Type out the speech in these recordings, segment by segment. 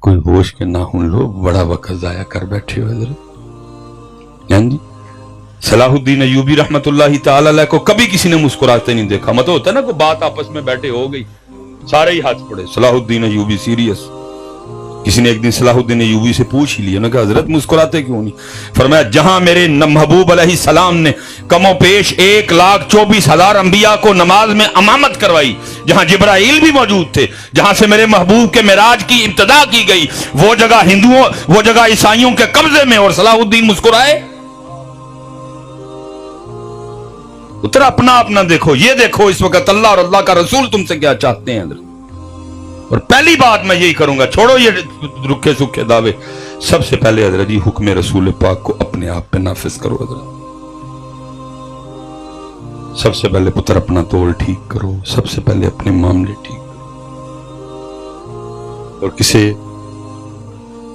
کوئی ہوش کے نہ ہوں لوگ بڑا وقت ضائع کر بیٹھے ہو حضرت. جی صلاح الدین ایوبی رحمت اللہ تعالی علیہ کو کبھی کسی نے مسکراتے نہیں دیکھا. مطلب ہوتا ہے نا کوئی بات آپس میں بیٹھے ہو گئی سارے ہی ہاتھ پڑے. صلاح الدین ایوبی سیریس. کسی نے ایک دن صلاح الدین ایوبی سے پوچھ ہی لیا, انہوں نے کہا حضرت مسکراتے کیوں نہیں؟ فرمایا جہاں میرے محبوب علیہ السلام نے کم و بیش 1,24,000 انبیاء کو نماز میں امامت کروائی, جہاں جبرائیل بھی موجود تھے, جہاں سے میرے محبوب کے معراج کی ابتدا کی گئی, وہ جگہ ہندوؤں وہ جگہ عیسائیوں کے قبضے میں, اور صلاح الدین مسکرائے. اتر اپنا اپنا دیکھو. یہ دیکھو اس وقت اللہ اور اللہ کا رسول تم سے کیا چاہتے ہیں حضرت. اور پہلی بات میں یہی کروں گا, چھوڑو یہ رکھے سکھے دعوے, سب سے پہلے حضرت جی حکم رسول پاک کو اپنے آپ پہ نافذ کرو حضرت. سب سے پہلے پتر اپنا تول ٹھیک کرو, سب سے پہلے اپنے معاملے ٹھیک کرو. اور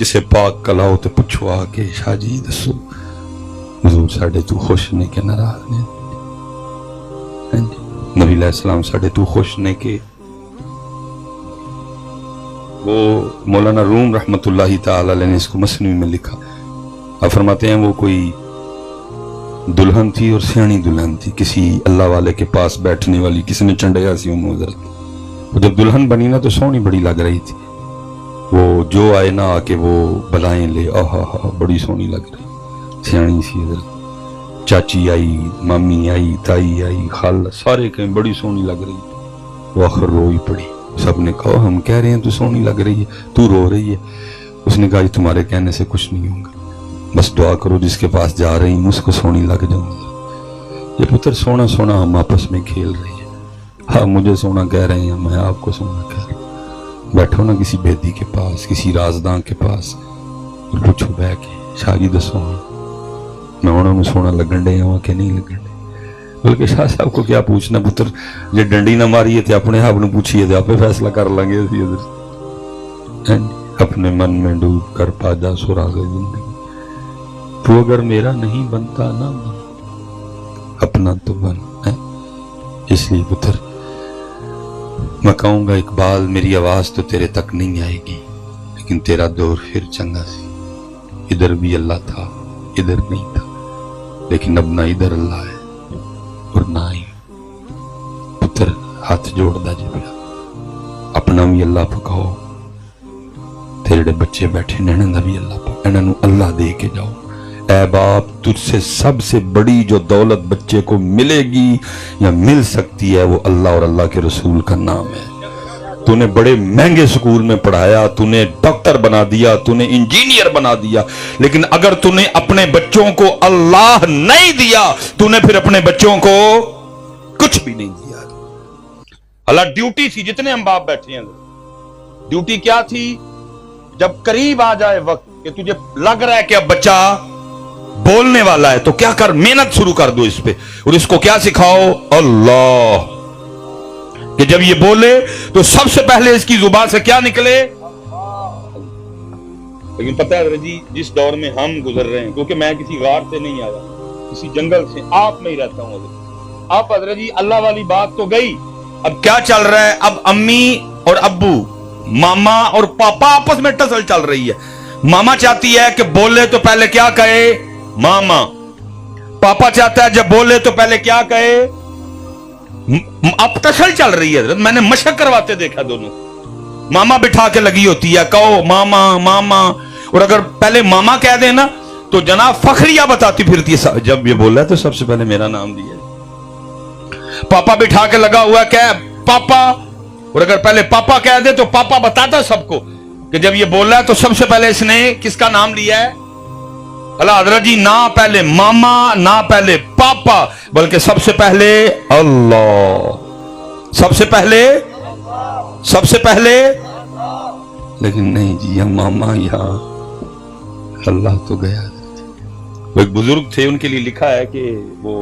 کسے پاک کلاؤ تو پوچھو آ کے شاہ جی دسو حضور ساڑھے تو خوش نے کے ناراض نے, نبی علیہ السلام ساڑھے تو خوش نے کے. وہ مولانا روم رحمت اللہ تعالی علیہ نے اس کو مثنوی میں لکھا. آپ فرماتے ہیں وہ کوئی دلہن تھی اور سیانی دلہن تھی, کسی اللہ والے کے پاس بیٹھنے والی, کسی نے چنڈیا سی انہوں حضرت. وہ جب دلہن بنی نا تو سونی بڑی لگ رہی تھی. وہ جو آئے نہ آ کے وہ بلائیں لے, آہا بڑی سونی لگ رہی, سیانی سی حضرت. چاچی آئی, مامی آئی, تائی آئی, خالہ, سارے کہیں بڑی سونی لگ رہی. وہ آخر روئی پڑی. سب نے کہا ہم کہہ رہے ہیں تو سونی لگ رہی ہے, تو رو رہی ہے. اس نے کہا یہ تمہارے کہنے سے کچھ نہیں ہوگا, بس دعا کرو جس کے پاس جا رہی ہوں اس کو سونی لگ جاؤں گا. یہ پتر سونا سونا ہم آپس میں کھیل رہی ہے. ہاں مجھے سونا کہہ رہے ہیں, میں آپ کو سونا کہہ رہا ہوں. بیٹھو نا کسی بیدی کے پاس, کسی رازداں کے پاس, پوچھو بہ کے شاہ جی دسو میں انہوں نے سونا لگن ڈے ہوں کہ نہیں لگن ڈے. بلکہ شاہ صاحب کو کیا پوچھنا پتر, جے ڈنڈی نہ ماری ہے تو اپنے آپ نے پوچھیے تو آپ فیصلہ کر لیں گے. اپنے من میں ڈوب کر پا جا سراغ زندگی, تو اگر میرا نہیں بنتا نہ بن, اپنا تو بن. اس لیے پتر میں کہوں گا اقبال میری آواز تو تیرے تک نہیں آئے گی, لیکن تیرا دور پھر چنگا سی. ادھر بھی اللہ تھا ادھر نہیں تھا, لیکن اب نہ ادھر اللہ ہے اور نہ ہی. پتر ہاتھ جوڑ دا جی پیا, اپنا بھی اللہ پکاؤ, تیرے بچے بیٹھے نہنے دا بھی اللہ پکاؤ, انہوں اللہ دے کے جاؤ. اے باپ تجھ سے سب سے بڑی جو دولت بچے کو ملے گی یا مل سکتی ہے وہ اللہ اور اللہ کے رسول کا نام ہے. تو نے بڑے مہنگے سکول میں پڑھایا, تو نے ڈاکٹر بنا دیا, تو نے انجینئر بنا دیا, لیکن اگر تو نے اپنے بچوں کو اللہ نہیں دیا تو نے پھر اپنے بچوں کو کچھ بھی نہیں دیا. اللہ ڈیوٹی تھی, جتنے ہم باپ بیٹھے ہیں ڈیوٹی کیا تھی, جب قریب آ جائے وقت کہ تجھے لگ رہا ہے کہ اب بچہ بولنے والا ہے تو کیا کر, محنت شروع کر دو اس پہ, اور اس کو کیا سکھاؤ اللہ, کہ جب یہ بولے تو سب سے پہلے اس کی زبان سے کیا نکلے. لیکن پتہ ہے جی جس دور میں ہم گزر رہے ہیں, کیونکہ میں کسی غار سے نہیں آیا, کسی جنگل سے آپ میں ہی رہتا ہوں حضرت. آپ حضرت جی اللہ والی بات تو گئی, اب کیا چل رہا ہے, اب امی اور ابو, ماما اور پاپا آپس میں ٹسل چل رہی ہے. ماما چاہتی ہے کہ بولے تو پہلے کیا کہے ماما, پاپا چاہتا ہے جب بولے تو پہلے کیا کہے. اب ٹسل چل رہی ہے حضرت, میں نے مشق کرواتے دیکھا دونوں. ماما بٹھا کے لگی ہوتی ہے, کہو ماما ماما, اور اگر پہلے ماما کہہ دیں نا تو جناب فخریہ بتاتی پھرتی ہے, جب یہ بول رہا ہے تو سب سے پہلے میرا نام دیا. پاپا بٹھا کے لگا ہوا ہے کہ پاپا, اور اگر پہلے پاپا کہہ دے تو پاپا بتاتا سب کو کہ جب یہ بول رہا ہے تو سب سے پہلے اس نے کس کا نام لیا ہے. اللہ حضرت جی نہ پہلے ماما نہ پہلے پاپا, بلکہ سب سے پہلے اللہ, سب سے پہلے. لیکن نہیں جی یا ماما یا اللہ تو گیا. وہ ایک بزرگ تھے, ان کے لیے لکھا ہے کہ وہ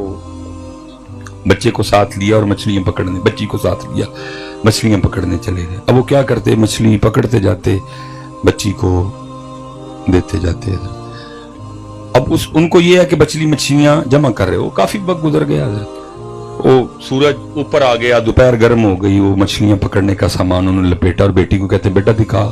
بچے کو ساتھ لیا اور مچھلیاں پکڑنے, بچی کو ساتھ لیا مچھلیاں پکڑنے چلے گئے. اب وہ کیا کرتے, مچھلی پکڑتے جاتے, بچی کو دیتے جاتے. اب ان کو یہ ہے کہ مچھلیاں جمع کر رہے ہو, کافی وقت گزر گیا, وہ سورج اوپر آ گیا, دوپہر گرم ہو گئی, وہ مچھلیاں پکڑنے کا سامان انہوں نے لپیٹا اور بیٹی کو کہتے بیٹا دکھا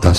10